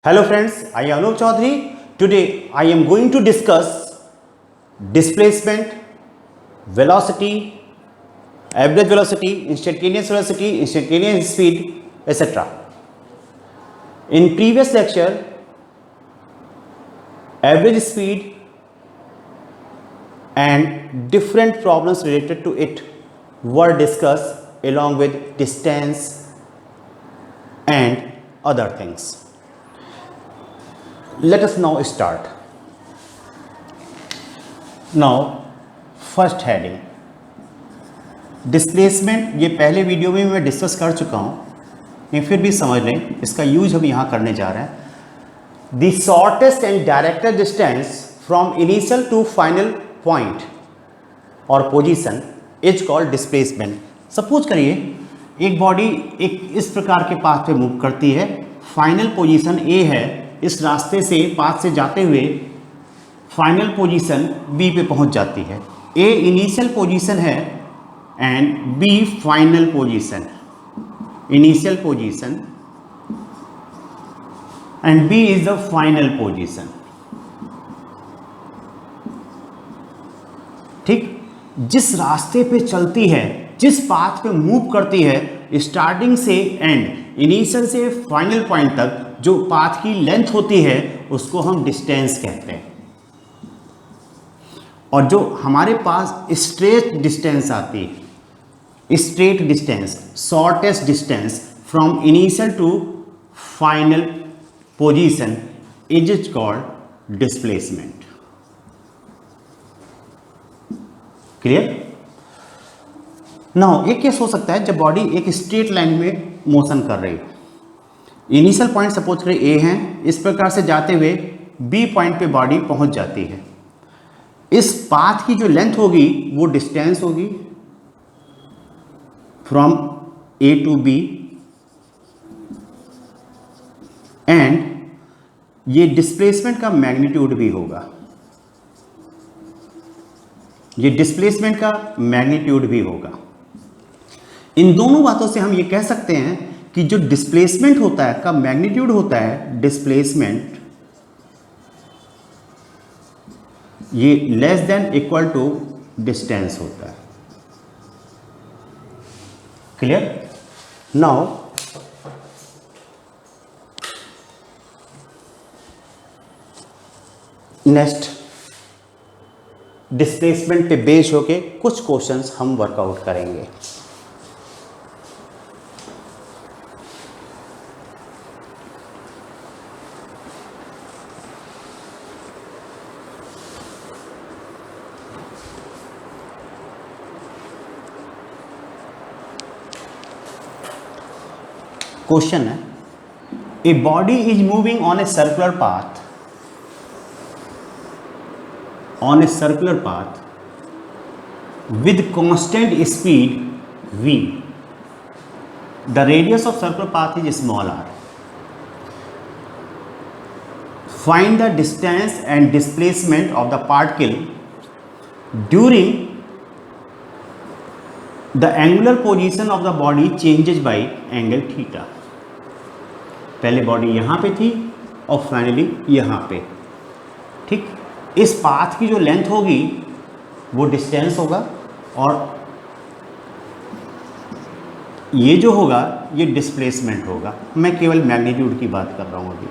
Hello friends, I am Anup Chaudhary. Today I am going to discuss displacement, velocity, average velocity, instantaneous speed, etc. In previous lecture, average speed and different problems related to it were discussed along with distance and other things. Let us now start. Now, first heading displacement. ये पहले video में मैं discuss कर चुका हूँ, लेकिन फिर भी समझ लें, इसका यूज हम यहाँ करने जा रहे हैं. The shortest and directed distance from initial to final point और position is called displacement. Suppose करिए एक बॉडी एक इस प्रकार के पाथ पे मूव करती है. फाइनल पोजीशन ए है, इस रास्ते से पाथ से जाते हुए फाइनल पोजीशन बी पे पहुंच जाती है. ए इनिशियल पोजीशन है and B final position. Initial position and B is the final position. ठीक, जिस रास्ते पे चलती है, जिस पाथ पे मूव करती है, स्टार्टिंग से एंड, इनिशियल से फाइनल पॉइंट तक जो पाथ की लेंथ होती है उसको हम डिस्टेंस कहते हैं. और जो हमारे पास स्ट्रेट डिस्टेंस आती है, straight distance, shortest distance from initial to final position is called displacement. Clear? Now एक केस हो सकता है जब बॉडी एक स्ट्रेट लाइन में मोशन कर रही है. इनिशियल पॉइंट सपोज करें ए है, इस प्रकार से जाते हुए बी पॉइंट पे बॉडी पहुंच जाती है. इस पाथ की जो लेंथ होगी वो डिस्टेंस होगी from A to B, and ये डिस्प्लेसमेंट का मैग्नीट्यूड भी होगा. ये डिस्प्लेसमेंट का मैग्नीट्यूड भी होगा. इन दोनों बातों से हम ये कह सकते हैं कि जो डिस्प्लेसमेंट होता है का मैग्नीट्यूड होता है, डिस्प्लेसमेंट ये less than equal to distance होता है. क्लियर? नाउ नेक्स्ट डिस्प्लेसमेंट पे बेस होके कुछ क्वेश्चंस हम वर्कआउट करेंगे. क्वेश्चन है, a body is moving on a circular path, on a circular path with constant speed v. The radius of circular path is small r. Find the distance and displacement of the particle during the angular position of the body changes by angle theta. पहले body यहाँ पे थी और finally यहाँ पे. ठीक, इस path की जो लेंथ होगी वो डिस्टेंस होगा, और ये जो होगा ये डिस्प्लेसमेंट होगा. मैं केवल मैग्नीट्यूड की बात कर रहा हूँ अभी.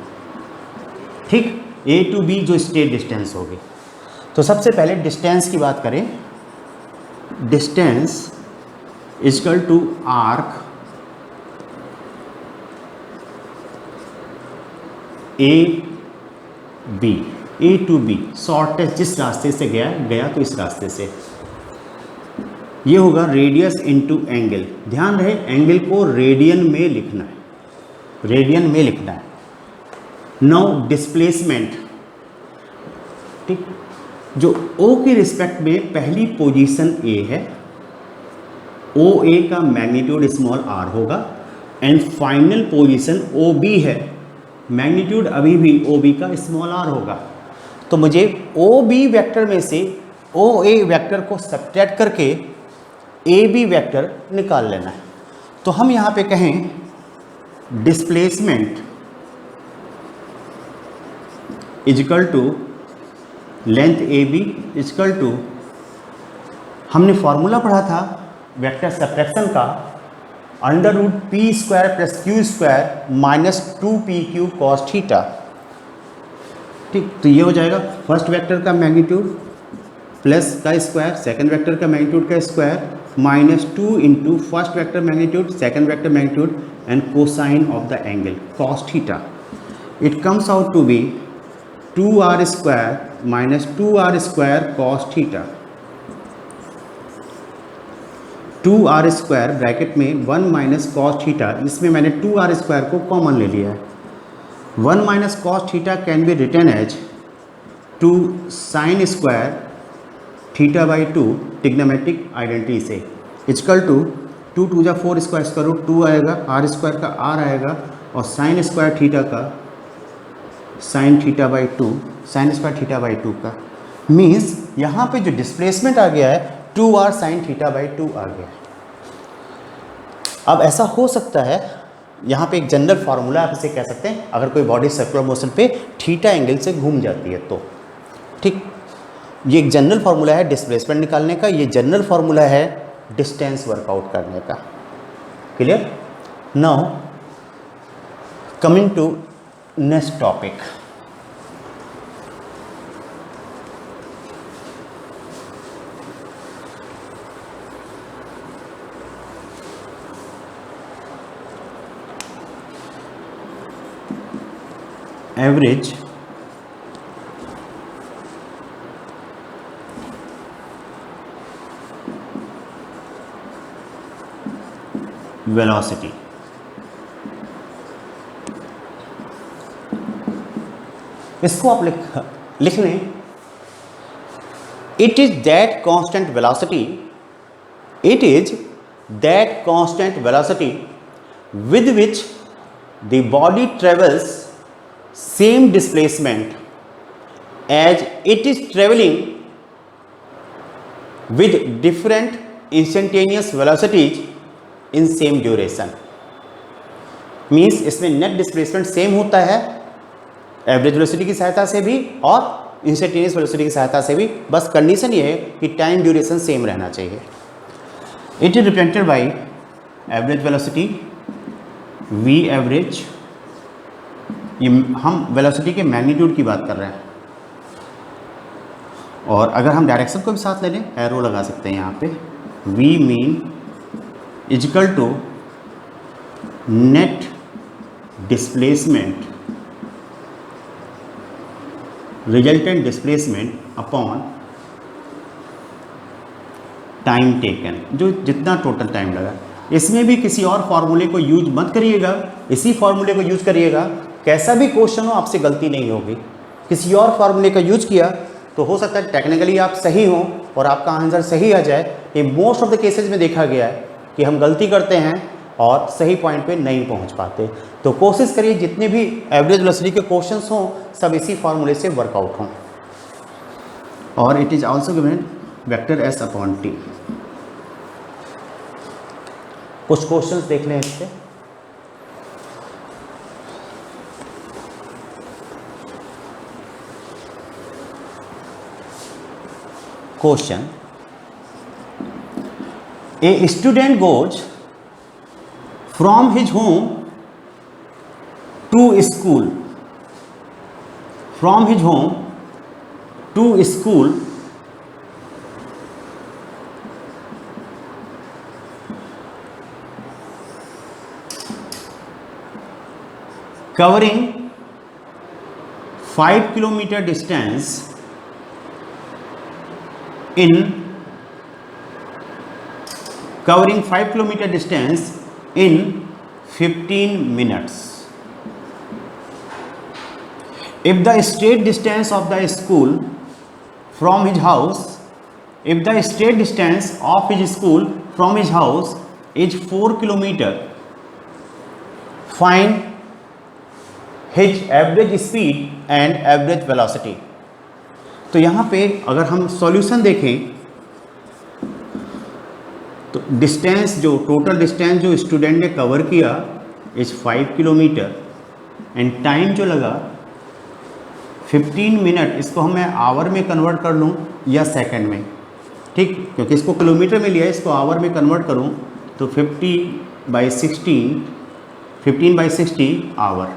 ठीक, ए टू बी जो स्ट्रेट डिस्टेंस होगी. तो सबसे पहले डिस्टेंस की बात करें. Distance equal to arc A B. A to B shortest जिस रास्ते से गया तो इस रास्ते से ये होगा रेडियस इनटू एंगल. ध्यान रहे एंगल को रेडियन में लिखना है, रेडियन में लिखना है. Now displacement. ठीक, जो ओ की रिस्पेक्ट में पहली पोजीशन ए है, ओ ए का मैग्नीट्यूड स्मॉल आर होगा, and final position O B है, मैग्नीट्यूड अभी भी ओ बी का स्मॉल आर होगा. तो मुझे ओ बी वेक्टर में से ओ ए वेक्टर को सब्ट्रैक्ट करके ए बी वेक्टर निकाल लेना है. तो हम यहाँ पे कहें displacement is equal to length A B is equal to, हमने फॉर्मूला पढ़ा था वेक्टर सब्ट्रैक्शन का, under root p square plus q square minus 2pq cos theta. ठीक, तो ये हो जाएगा फर्स्ट वेक्टर का मैग्नीट्यूड प्लस का स्क्वायर, सेकंड वेक्टर का मैग्नीट्यूड का square minus 2 into first vector magnitude second vector magnitude and cosine of the angle cos theta. It comes out to be 2r square minus 2r square cos theta. 2r square bracket में 1 minus cos theta, इसमें मैंने 2r square को common ले लिया है। 1 minus cos theta can be written as 2 sine square theta by 2 trigonometric identity से, is equal to 2 2 जा 4 square root 2 आएगा, r स्क्वायर का r आएगा और साइन स्क्वायर थीटा का sine theta by 2, sine square theta by 2 का, मीन्स यहाँ पे जो डिस्प्लेसमेंट आ गया है 2r साइन थीटा बाई 2 आ गया है। अब ऐसा हो सकता है, यहाँ पे एक जनरल फार्मूला आप इसे कह सकते हैं, अगर कोई बॉडी सर्कुलर मोशन पे थीटा एंगल से घूम जाती है तो, ठीक, ये एक जनरल फार्मूला है डिस्प्लेसमेंट निकालने का, ये जनरल फार्मूला है डिस्टेंस वर्कआउट करने का। Clear? Now coming to next topic, average velocity. इसको आप लिख लें, it is that constant velocity, it is that constant velocity with which the body travels same displacement as it is travelling with different instantaneous velocities in same duration. Means इसमें net displacement same होता है average velocity की सहायता से भी और instantaneous velocity की सहायता से भी, बस कंडीशन ये है कि टाइम ड्यूरेशन सेम रहना चाहिए। It is represented by average velocity V average, ये हम वेलोसिटी के मैग्नीट्यूड की बात कर रहे हैं, और अगर हम डायरेक्शन को भी साथ ले लें एरो लगा सकते हैं यहाँ पे, V mean is equal to net displacement resultant displacement upon time taken, जो जितना टोटल टाइम लगा। इसमें भी किसी और फॉर्मूले को यूज मत करिएगा, इसी फॉर्मूले को यूज करिएगा, कैसा भी क्वेश्चन हो आपसे गलती नहीं होगी। किसी और फॉर्मूले का यूज किया तो हो सकता है टेक्निकली आप सही हो और आपका आंसर सही आ जाए। ये मोस्ट ऑफ द केसेस में देखा गया है कि हम गलती करते हैं और सही पॉइंट पे नहीं पहुंच पाते। तो कोशिश करिए जितने भी एवरेज वेलोसिटी के क्वेश्चंस हों सब इसी फॉर्मूले से वर्कआउट हों। और it is also given vector S upon T. कुछ क्वेश्चंस देख लें इससे। Question, a student goes from his home to school, from his home to school covering 5 kilometer distance in covering 5 kilometer distance in 15 minutes. If the straight distance of the school from his house, if the straight distance of his school from his house is 4 kilometer, find his average speed and average velocity. तो यहाँ पे अगर हम solution देखें तो distance, जो total distance जो student ने कवर किया इज 5 किलोमीटर एंड टाइम जो लगा 15 मिनट इसको मैं आवर में कन्वर्ट कर लूँ या सेकंड में, ठीक, क्योंकि इसको किलोमीटर में लिया है, इसको आवर में कन्वर्ट करूँ तो 15/60 hour,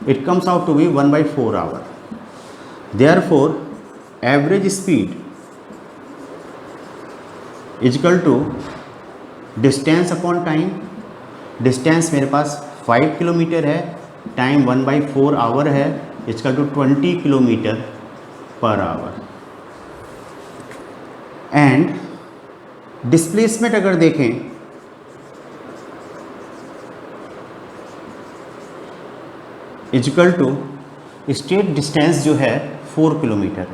it comes out to be 1/4 hour. Therefore average speed is equal to distance upon time. Distance मेरे पास 5 किलोमीटर है, टाइम 1/4 आवर है, equal to 20 kilometre per hour. And displacement अगर देखें इक्वल टू स्टेट डिस्टेंस जो है 4 kilometre,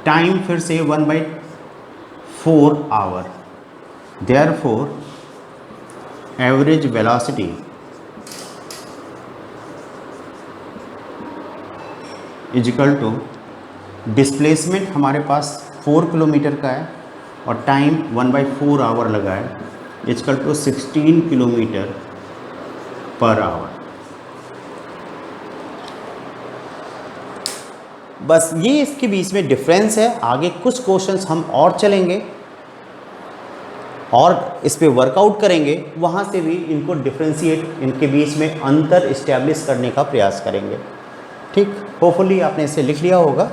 time फिर से 1/4 hour. Therefore average velocity is equal to displacement हमारे पास 4 किलोमीटर का है और टाइम 1/4 आवर लगा है, equal to 16 kilometre per hour. बस ये इसके बीच में डिफरेंस है। आगे कुछ क्वेश्चंस हम और चलेंगे और इस पे वर्कआउट करेंगे, वहाँ से भी इनको डिफ्रेंशिएट, इनके बीच में अंतर इस्टेब्लिश करने का प्रयास करेंगे। ठीक, होपफुली आपने इसे लिख लिया होगा।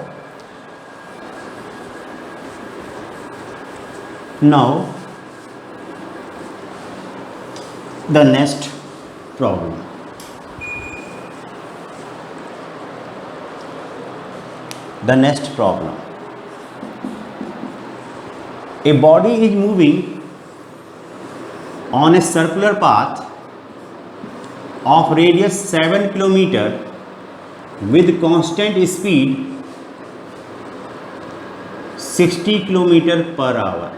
Now the next problem. The next problem. A body is moving on a circular path of radius 7 km with constant speed 60 km per hour.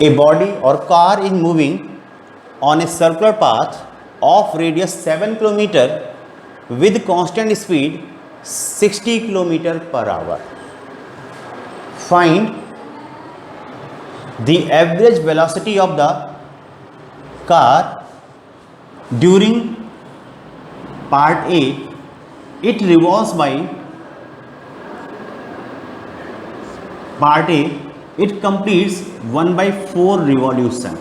A body or car is moving on a circular path of radius 7 km with constant speed 60 km per hour. Find the average velocity of the car during part A. It revolves by part A. It completes 1/4 revolution.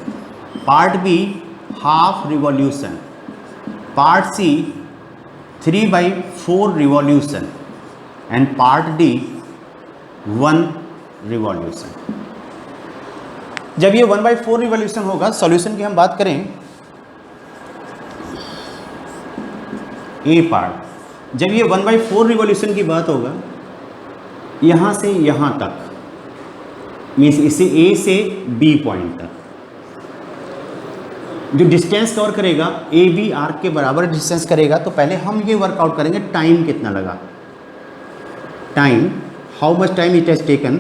Part B half revolution. Part C 3/4 revolution and part D 1 revolution. जब ये 1/4 revolution होगा, solution की हम बात करें, ए part, जब ये 1/4 revolution की बात होगा, यहाँ से यहाँ तक, मीन्स इसे ए से बी पॉइंट तक जो डिस्टेंस कवर करेगा, ए बी आर्क के बराबर डिस्टेंस करेगा। तो पहले हम ये वर्कआउट करेंगे टाइम कितना लगा, time, how much time it has taken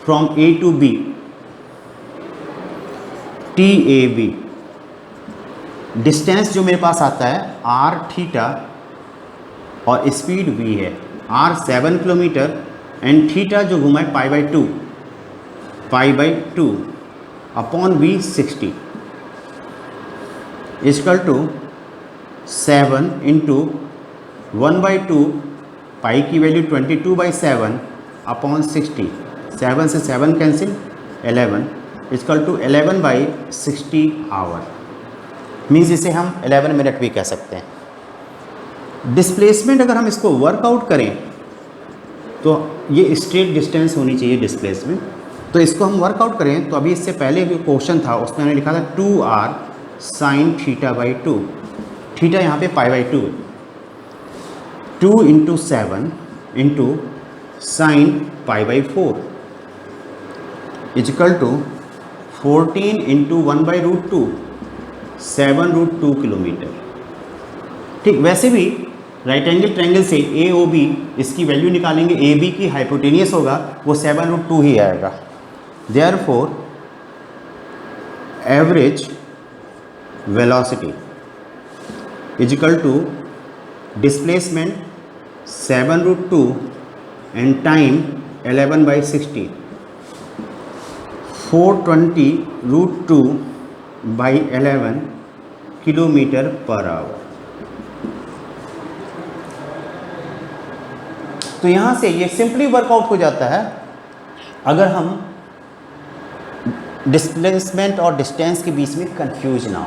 from A to B, T A B. Distance जो मेरे पास आता है आर थीटा और स्पीड वी है, आर 7 किलोमीटर एंड थीटा जो घुमा है पाई/2 upon V 60 equal to 7 into 1/2, pi की वैल्यू 22/7 अपॉन 60, 7 से 7 cancel, 11 equal to 11/60 hour. Means इसे हम 11 मिनट भी कह सकते हैं। डिस्प्लेसमेंट अगर हम इसको वर्कआउट करें तो ये स्ट्रेट डिस्टेंस होनी चाहिए डिस्प्लेसमेंट। तो इसको हम वर्कआउट करें तो अभी इससे पहले जो क्वेश्चन था उसमें हमने लिखा था 2r sin θ/2, थीटा यहाँ पे पाई/2, 2 इंटू 7 इंटू साइन पाई/4 इक्वल टू 14 इंटू 1/√2, 7√2 किलोमीटर। ठीक, वैसे भी राइट एंगल ट्रायंगल से ए ओ बी इसकी वैल्यू निकालेंगे, ए बी की हाइपोटेनियस होगा वो 7√2 ही आएगा। Therefore average velocity is equal to displacement 7√2 and time 11/60, 420√2 11 kilometre per hour. तो यहाँ से ये सिंपली वर्कआउट हो जाता है अगर हम डिस्प्लेसमेंट और डिस्टेंस के बीच में कंफ्यूज ना हो,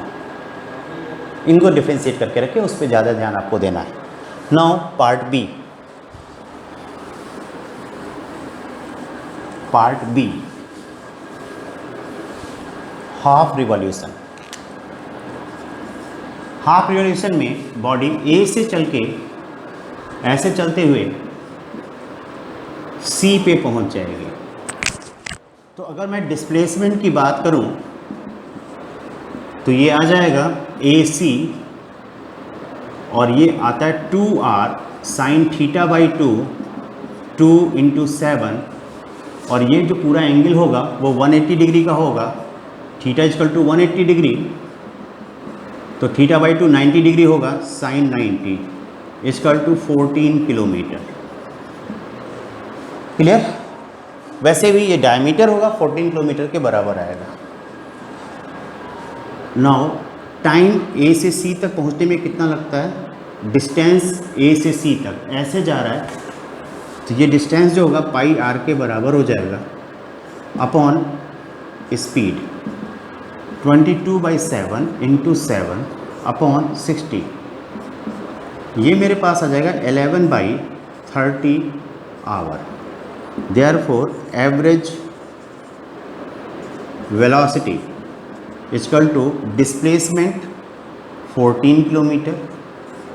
इनको डिफरेंशिएट करके रखें, उस पर ज़्यादा ध्यान आपको देना है। Now part B. Part B, half revolution. Half revolution में बॉडी ए से चल के ऐसे चलते हुए सी पे पहुंच जाएगी। तो अगर मैं डिस्प्लेसमेंट की बात करूं तो ये आ जाएगा ए सी, और ये आता है 2r sine theta by 2 into 7, और ये जो पूरा एंगल होगा वो 180 डिग्री का होगा। थीटा इजकल टू 180 डिग्री, तो थीटा बाई 2 90 डिग्री होगा, sine 90 is equal to 14 kilometre. Clear? वैसे भी ये डायमीटर होगा 14 किलोमीटर के बराबर आएगा। नाउ टाइम ए से सी तक पहुंचने में कितना लगता है? डिस्टेंस ए से सी तक ऐसे जा रहा है, तो ये डिस्टेंस जो होगा पाई आर के बराबर हो जाएगा अपॉन स्पीड 22/7 इंटू 7 अपॉन 60। ये मेरे पास आ जाएगा 11/30 hour. Therefore, average velocity is equal to displacement 14 kilometre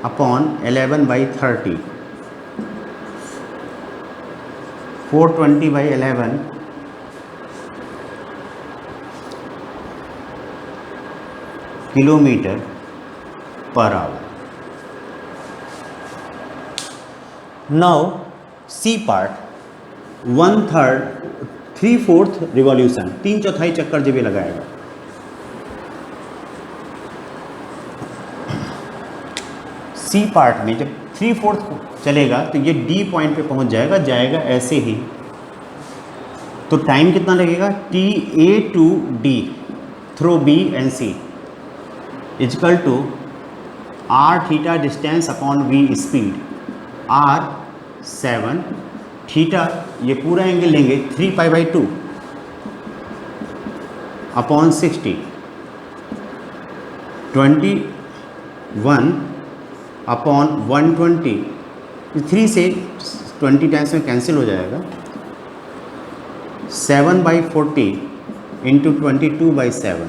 upon 11/30, 420/11 kilometre per hour. Now C part, 3/4 revolution, 3/4 चक्कर जब ये लगाएगा। सी पार्ट में जब 3/4 चलेगा तो ये डी पॉइंट पे पहुंच जाएगा ऐसे ही। तो टाइम कितना लगेगा? T A to D through B and C is equal to R theta distance upon V speed, R 7, theta ये पूरा एंगल लेंगे 3π/2 अपॉन 60, 21 अपॉन 120। 3 से 20 टाइम्स में कैंसिल हो जाएगा। 7/40 इंटू 22/7,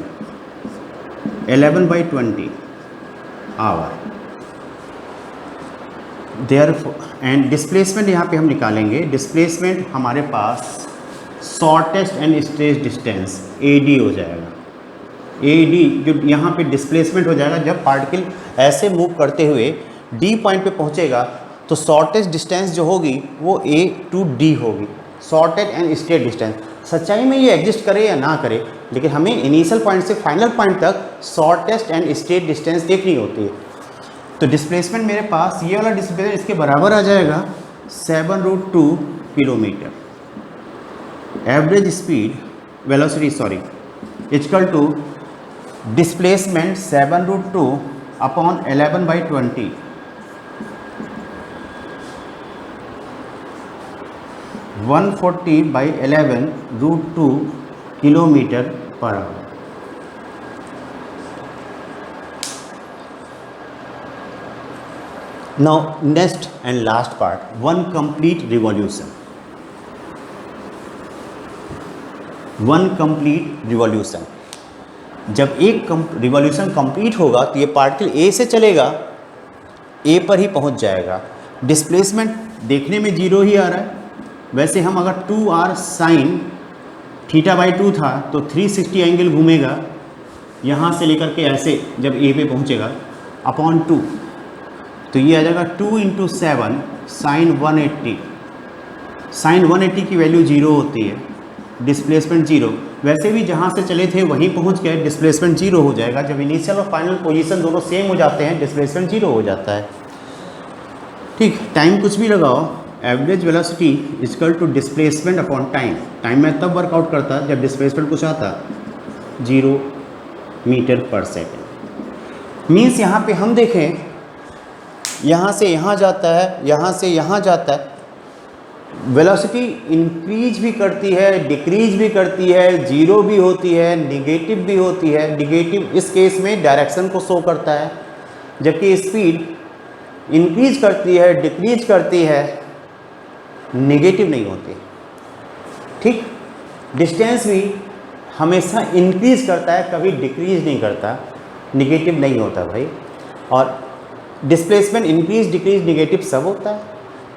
11/20 आवर। एंड डिस्प्लेसमेंट यहाँ पे हम निकालेंगे। डिस्प्लेसमेंट हमारे पास shortest and stretch distance AD हो जाएगा। AD जो यहाँ पे डिस्प्लेसमेंट हो जाएगा, जब पार्टिकल ऐसे मूव करते हुए D पॉइंट पे पहुँचेगा तो शॉर्टेस्ट डिस्टेंस जो होगी वो A to D होगी, शॉर्टेस्ट एंड स्ट्रेट डिस्टेंस। सच्चाई में ये एग्जिस्ट करे या ना करे, लेकिन हमें इनिशियल पॉइंट से फाइनल पॉइंट तक शॉर्टेस्ट एंड स्ट्रेट डिस्टेंस देखनी होती है। तो डिस्प्लेसमेंट मेरे पास ये वाला डिस्प्लेसमेंट इसके बराबर आ जाएगा 7√2 kilometre. Average speed velocity is equal to displacement 7√2 upon 11/20, 140/11√2 kilometre per hour. Now next and last part, one complete revolution. One complete revolution. जब एक रिवॉल्यूशन कंप्लीट होगा तो ये पार्टिकल ए से चलेगा, ए पर ही पहुंच जाएगा। डिस्प्लेसमेंट देखने में 0 ही आ रहा है। वैसे हम अगर 2r साइन θ/2 था तो 360 एंगल घूमेगा यहाँ से लेकर के ऐसे, जब ए पे पहुँचेगा अपॉन 2, तो ये आ जाएगा 2 इंटू 7 साइन 180। साइन 180 की वैल्यू 0 होती है, डिस्प्लेसमेंट 0। वैसे भी जहाँ से चले थे वहीं पहुँच गए, डिस्प्लेसमेंट 0 हो जाएगा। जब इनिशियल और फाइनल पोजीशन दोनों सेम हो जाते हैं, डिस्प्लेसमेंट 0 हो जाता है। ठीक, टाइम कुछ भी लगाओ, average velocity is equal to displacement upon time. Time में तब वर्कआउट करता जब डिस्प्लेसमेंट कुछ आता 0, मीटर पर सेकेंड। मीन्स यहाँ पे हम देखें, यहाँ से यहाँ जाता है, यहाँ से यहाँ जाता है, वेलोसिटी इंक्रीज भी करती है, डिक्रीज भी करती है, जीरो भी होती है, निगेटिव भी होती है। निगेटिव इस केस में डायरेक्शन को शो करता है, जबकि स्पीड इंक्रीज करती है, डिक्रीज करती है, निगेटिव नहीं होती। ठीक, डिस्टेंस भी हमेशा इंक्रीज करता है, कभी डिक्रीज नहीं करता, निगेटिव नहीं होता भाई। और डिस्प्लेसमेंट इंक्रीज, डिक्रीज, निगेटिव सब होता है।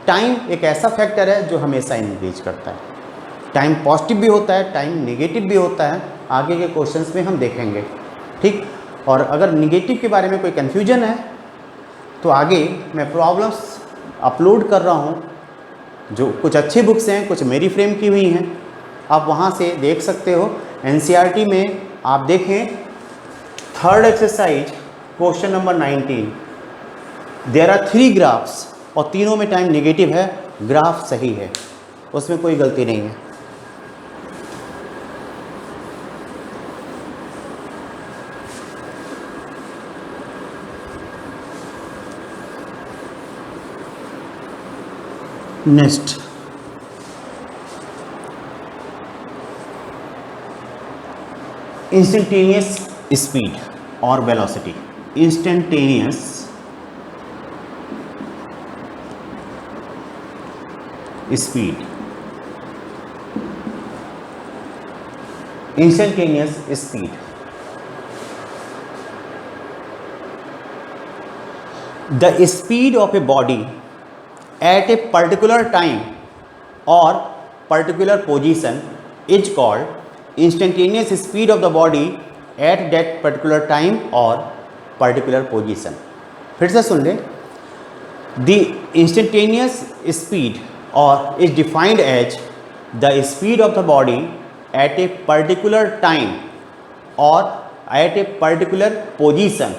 टाइम एक ऐसा फैक्टर है जो हमेशा इंक्रीज करता है। टाइम पॉजिटिव भी होता है, टाइम नेगेटिव भी होता है, आगे के क्वेश्चंस में हम देखेंगे। ठीक, और अगर निगेटिव के बारे में कोई कन्फ्यूजन है तो आगे मैं प्रॉब्लम्स अपलोड कर रहा हूँ, जो कुछ अच्छी बुक्स हैं, कुछ मेरी फ्रेम की हुई हैं, आप वहाँ से देख सकते हो। एनसीईआरटी में आप देखें, third exercise question number 19, there are 3 graphs और तीनों में टाइम नेगेटिव है, ग्राफ सही है, उसमें कोई गलती नहीं है। नेक्स्ट, इंस्टेंटेनियस स्पीड और velocity. Instantaneous speed, instantaneous speed. The speed of a body at a particular time or particular position is called instantaneous speed of the body at that particular time or particular position। फिर से सुन ले, the instantaneous speed or is defined as the speed of the body at a particular time or at a particular position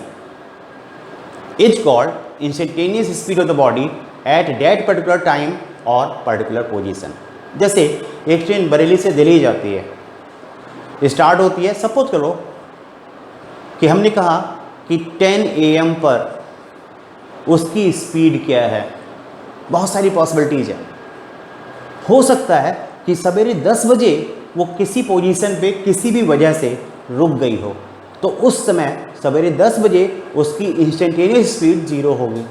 is called instantaneous speed of the body at that particular time और particular position. जैसे एक train Bareilly से दिल्ली जाती है, start होती है, suppose करो कि हमने कहा कि 10 AM पर उसकी स्पीड क्या है। बहुत सारी पॉसिबिलिटीज़ है। हो सकता है कि सवेरे 10 बजे वो किसी पोजीशन पे किसी भी वजह से रुक गई हो, तो उस समय सवेरे 10 बजे उसकी इंस्टेंटेनियस स्पीड 0 होगी।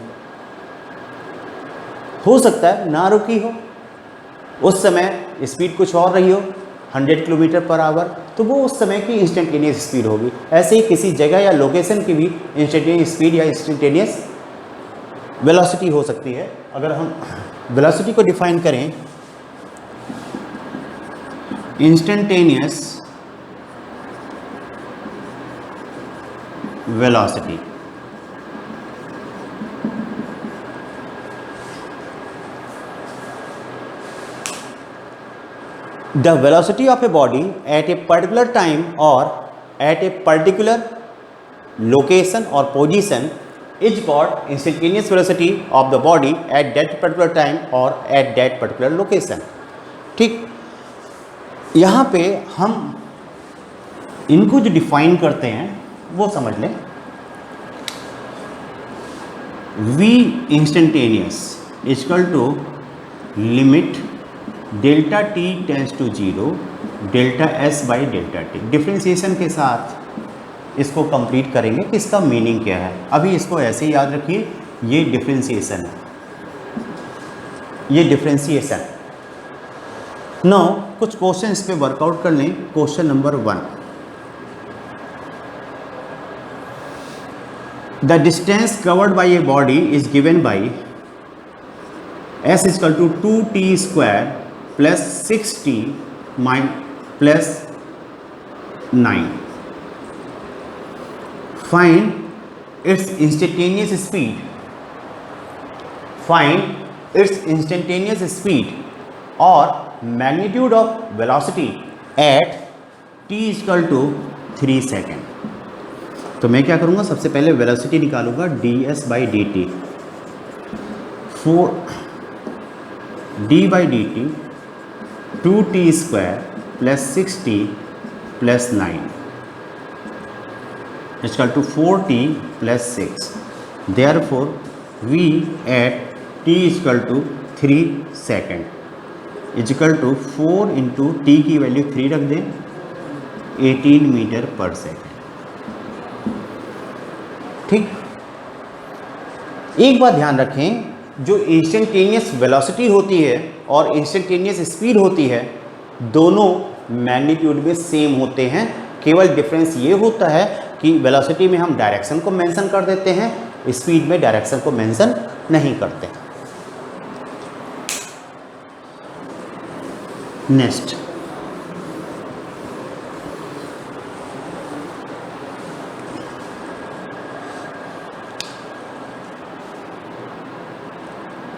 हो सकता है ना रुकी हो, उस समय स्पीड कुछ और रही हो, 100 किलोमीटर पर आवर, तो वो उस समय की इंस्टेंटेनियस स्पीड होगी। ऐसे ही किसी जगह या लोकेशन की भी इंस्टेंटेनियस स्पीड या इंस्टेंटेनियस वेलोसिटी हो सकती है। अगर हम वेलोसिटी को डिफाइन करें, instantaneous velocity, the velocity of a body at a particular time or at a particular location or position is called instantaneous velocity of the body at that particular time or at that particular location। ठीक, यहाँ पे हम इनको जो define करते हैं वो समझ लें। v instantaneous equal to limit delta T tends to 0 delta S by delta T. Differentiation के साथ इसको कंप्लीट करेंगे कि इसका मीनिंग क्या है। अभी इसको ऐसे ही याद रखिए, ये डिफ्रेंसिएशन है, ये डिफ्रेंसिएशन। नाउ कुछ क्वेश्चन इस पे वर्कआउट कर लें। Question number 1, the distance covered by a body is given by S equal to 2t square plus 6t plus 9। Find its instantaneous speed, find its instantaneous speed और magnitude of velocity at t equal to 3 second. तो मैं क्या करूँगा, सबसे पहले velocity निकालूंगा ds by D T, 4d by D T 2t square plus 6t plus 9। Equal to 4t plus 6, therefore v at t equal to 3 second equal to 4 into T की value 3 रख दें, 18 मीटर पर second. ठीक, एक बात ध्यान रखें, जो इंस्टेंटेनियस वेलोसिटी होती है और इंस्टेंटेनियस स्पीड होती है, दोनों मैग्नीट्यूड में सेम होते हैं। केवल डिफरेंस ये होता है कि वेलोसिटी में हम डायरेक्शन को मेंशन कर देते हैं, स्पीड में डायरेक्शन को मेंशन नहीं करते। Next,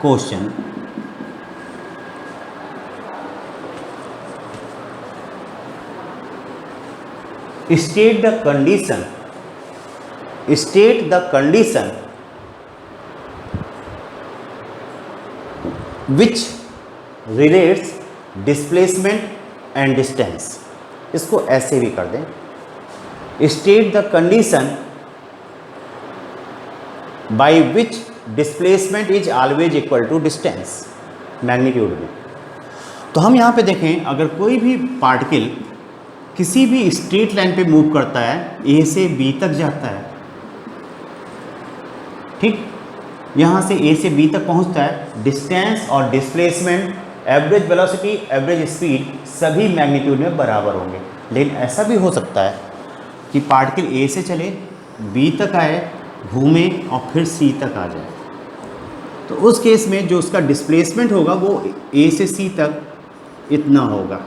question, state the condition which relates displacement and distance। इसको ऐसे भी कर दें, state the condition by which displacement is always equal to distance, magnitude में। तो हम यहाँ पे देखें, अगर कोई भी पार्टिकल किसी भी स्ट्रेट लाइन पे मूव करता है, ए से बी तक जाता है, ठीक, यहाँ से ए से बी तक पहुँचता है, डिस्टेंस और displacement, average velocity, average speed सभी मैग्नीट्यूड में बराबर होंगे। लेकिन ऐसा भी हो सकता है कि पार्टिकल ए से चले, बी तक आए, घूमे और फिर सी तक आ जाए। तो उस केस में जो उसका डिस्प्लेसमेंट होगा वो ए से सी तक इतना होगा,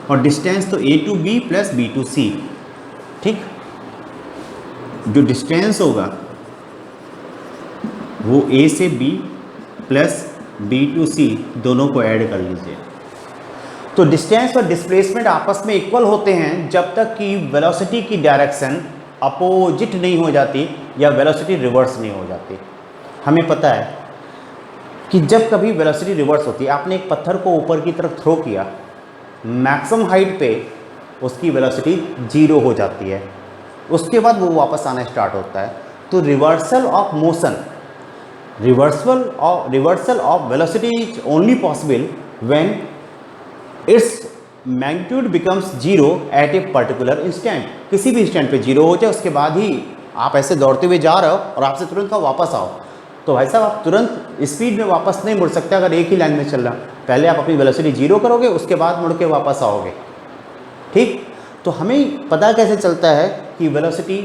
और डिस्टेंस तो A to B plus B to C. ठीक, जो डिस्टेंस होगा वो ए से B plus B to C दोनों को ऐड कर लीजिए। तो डिस्टेंस और डिस्प्लेसमेंट आपस में इक्वल होते हैं जब तक कि वेलोसिटी की डायरेक्शन अपोजिट नहीं हो जाती या वेलोसिटी रिवर्स नहीं हो जाती। हमें पता है कि जब कभी वेलोसिटी रिवर्स होती है, आपने एक पत्थर को ऊपर की तरफ थ्रो किया, मैक्सिमम हाइट पे उसकी वेलोसिटी 0 हो जाती है, उसके बाद वो वापस आना स्टार्ट होता है। तो reversal of motion, reversal of velocity is only possible when its magnitude becomes 0 at a particular instant. किसी भी इंस्टेंट पे 0 हो जाए, उसके बाद ही आप ऐसे दौड़ते हुए जा रहे हो और आपसे तुरंत वापस आओ, तो भाई साहब आप तुरंत स्पीड में वापस नहीं मुड़ सकते अगर एक ही लाइन में चल रहा। पहले आप अपनी वेलोसिटी 0 करोगे, उसके बाद मुड़ के वापस आओगे। ठीक, तो हमें पता कैसे चलता है कि वेलोसिटी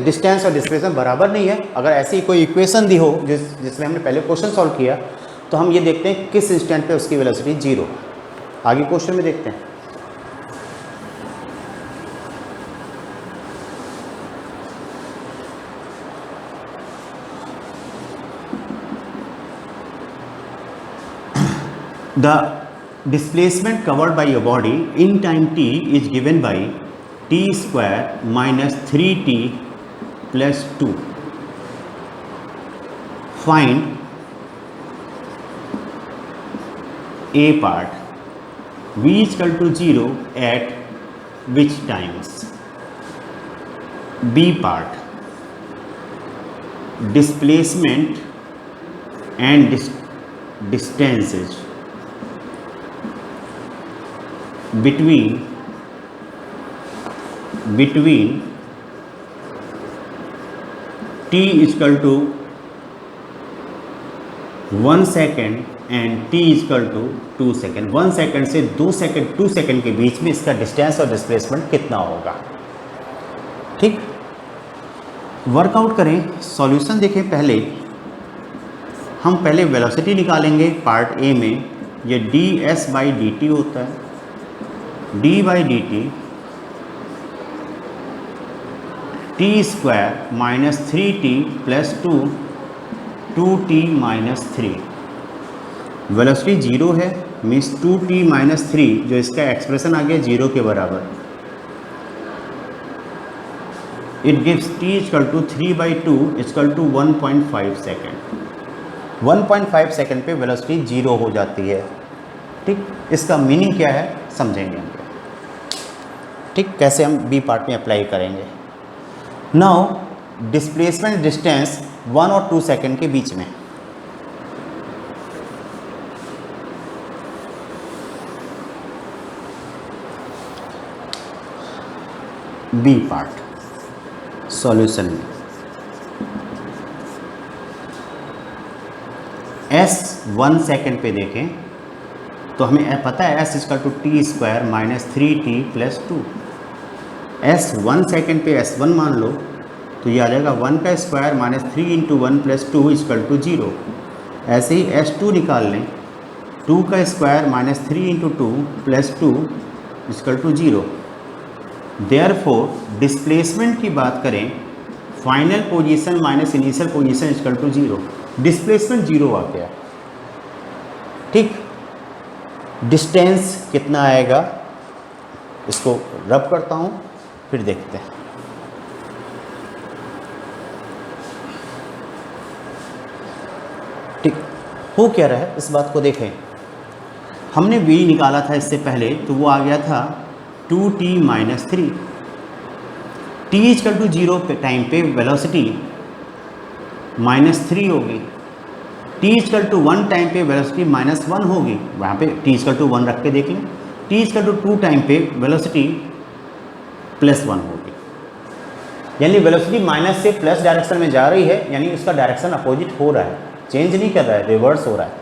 डिस्टेंस और डिस्प्लेसमेंट बराबर नहीं है? अगर ऐसी कोई इक्वेशन दी हो जिसमें हमने पहले क्वेश्चन सॉल्व किया, तो हम ये देखते हैं किस इंस्टेंट पे उसकी वेलोसिटी 0। आगे क्वेश्चन में देखते हैं। The displacement covered by a body in time t is given by t square minus 3t plus 2. Find A part, v is equal to 0 at which times? B part, displacement and distances between t is equal to 1 second and t is equal to 2 second. 1 second से 2 second के बीच में इसका distance और displacement कितना होगा। ठीक, workout करें, सॉल्यूशन देखें। पहले हम वेलोसिटी निकालेंगे पार्ट ए में। ये ds बाई डी टी होता है, d by D T T square minus 3t plus 2t minus 3। Velocity 0 है, मीन्स 2t माइनस 3 जो इसका एक्सप्रेशन आ गया 0 के बराबर। It gives t equal to 3/2 equal to 1.5 second. 1.5 second पे वेलोसिटी 0 हो जाती है। ठीक, इसका मीनिंग क्या है समझेंगे हम। ठीक, कैसे हम बी पार्ट में अप्लाई करेंगे। नाउ डिस्प्लेसमेंट डिस्टेंस 1 और 2 सेकेंड के बीच में, बी पार्ट सॉल्यूशन में s 1 सेकेंड पे देखें तो हमें पता है s equal to T square minus 3t plus 2। s 1 second पे s1 मान लो तो ये आ जाएगा 1 का square minus 3 into 1 plus 2 equal to 0। ऐसे ही s2 निकाल लें, 2 का square minus 3 into 2 plus 2 equal to 0। Therefore displacement की बात करें, final position minus initial position equal to 0, displacement 0 आ गया। ठीक, डिस्टेंस कितना आएगा इसको रब करता हूँ फिर देखते हैं। ठीक, हो क्या रहा है इस बात को देखें। हमने v निकाला था इससे पहले तो वो आ गया था 2t minus 3। t equal to 0 पे टाइम पे वेलोसिटी माइनस 3 होगी, t इक्वल टू 1 टाइम पे वेलोसिटी माइनस 1 होगी। वहाँ पे t इक्वल टू 1 रख के देख लें। t इक्वल टू 2 टाइम पे वेलोसिटी प्लस 1 होगी, यानी वेलोसिटी माइनस से प्लस डायरेक्शन में जा रही है, यानी उसका डायरेक्शन अपोजिट हो रहा है, चेंज नहीं कर रहा है, रिवर्स हो रहा है।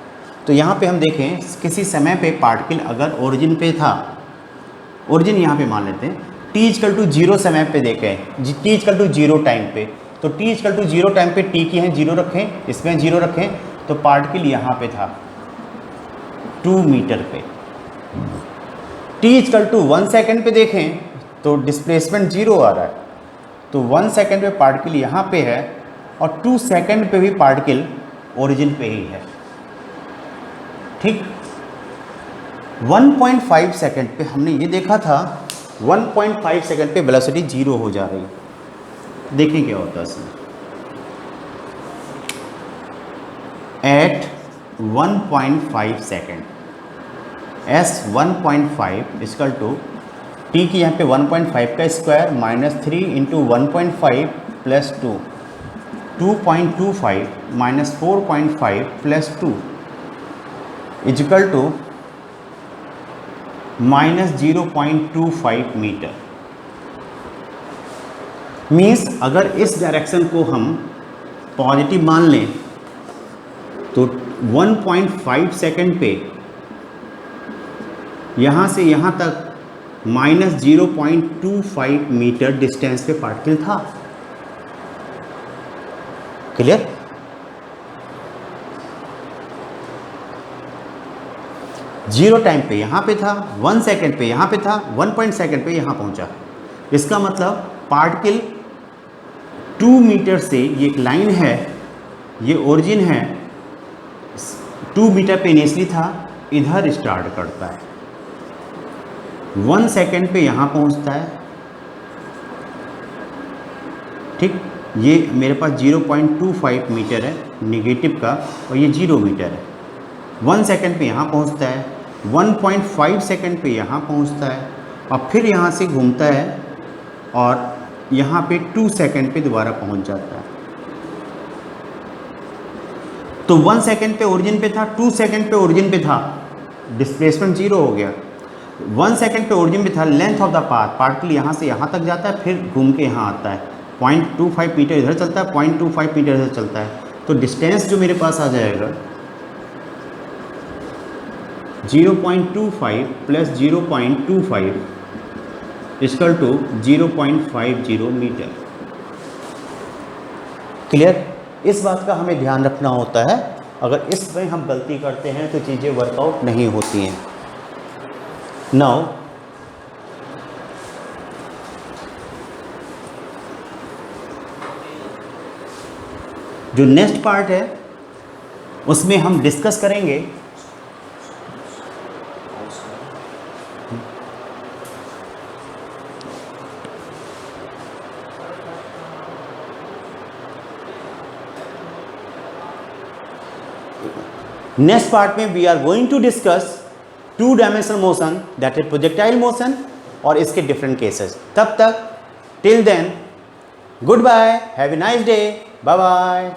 तो यहाँ पे हम देखें किसी समय पे पार्टिकल अगर ओरिजिन पे था, ओरिजिन यहाँ पे मान लेते हैं, t इक्वल टू 0 समय पे देखें, t इक्वल टू 0 टाइम पे, तो t इक्वल टू 0 टाइम पे t की हैं 0 रखें, इसमें 0 रखें, तो पार्टिकल यहाँ पे था 2 मीटर पे। t इक्वल टू 1 सेकेंड पे देखें तो डिस्प्लेसमेंट 0 आ रहा है, तो 1 सेकेंड पे पार्टिकल यहाँ पे है और 2 सेकेंड पे भी पार्टिकल ओरिजिन पे ही है। ठीक, 1.5 सेकेंड पे हमने ये देखा था, 1.5 सेकेंड पे वेलोसिटी 0 हो जा रही है। देखें क्या होता है इसमें। At 1.5 second s 1.5 equal to t की यहाँ पे 1.5 का square minus 3 into 1.5 plus 2, 2.25 minus 4.5 plus 2 equal to minus 0.25 metre. Means अगर इस डायरेक्शन को हम पॉजिटिव मान लें तो 1.5 सेकेंड पे यहाँ से यहाँ तक माइनस 0.25 मीटर डिस्टेंस पे पार्टिकल था। क्लियर? जीरो टाइम पे यहाँ पे था, 1 सेकेंड पे यहाँ पे था, 1 सेकेंड पे यहाँ पहुँचा। इसका मतलब पार्टिकल 2 मीटर से, ये एक लाइन है, ये ओरिजिन है, 2 मीटर पे इनिशियली था, इधर स्टार्ट करता है, 1 सेकेंड पे यहाँ पहुँचता है। ठीक, ये मेरे पास 0.25 मीटर है निगेटिव का और ये 0 मीटर है। 1 सेकेंड पे यहाँ पहुँचता है, 1.5 सेकेंड पे यहाँ पहुँचता है और फिर यहाँ से घूमता है और यहाँ पे 2 सेकेंड पे दोबारा पहुँच जाता है। तो 1 सेकेंड पे ओरिजिन पे था, 2 सेकेंड पे ओरिजिन पे था, डिस्प्लेसमेंट 0 हो गया। 1 सेकेंड पे ओरिजिन पे था, length of the path, particle यहाँ से यहाँ तक जाता है, फिर घूम के यहाँ आता है, 0.25 मीटर इधर चलता है, 0.25 मीटर इधर चलता है। तो डिस्टेंस जो मेरे पास आ जाएगा 0.25 plus 0.25 equal to 0.50 metre. Clear? इस बात का हमें ध्यान रखना होता है, अगर इसमें हम गलती करते हैं तो चीज़ें वर्कआउट नहीं होती हैं। नाउ जो नेक्स्ट पार्ट है उसमें हम डिस्कस करेंगे नेक्स्ट पार्ट में we are going to discuss 2 dimensional motion, that is projectile motion और इसके डिफरेंट केसेस। तब तक till then good bye, have a nice day, bye bye.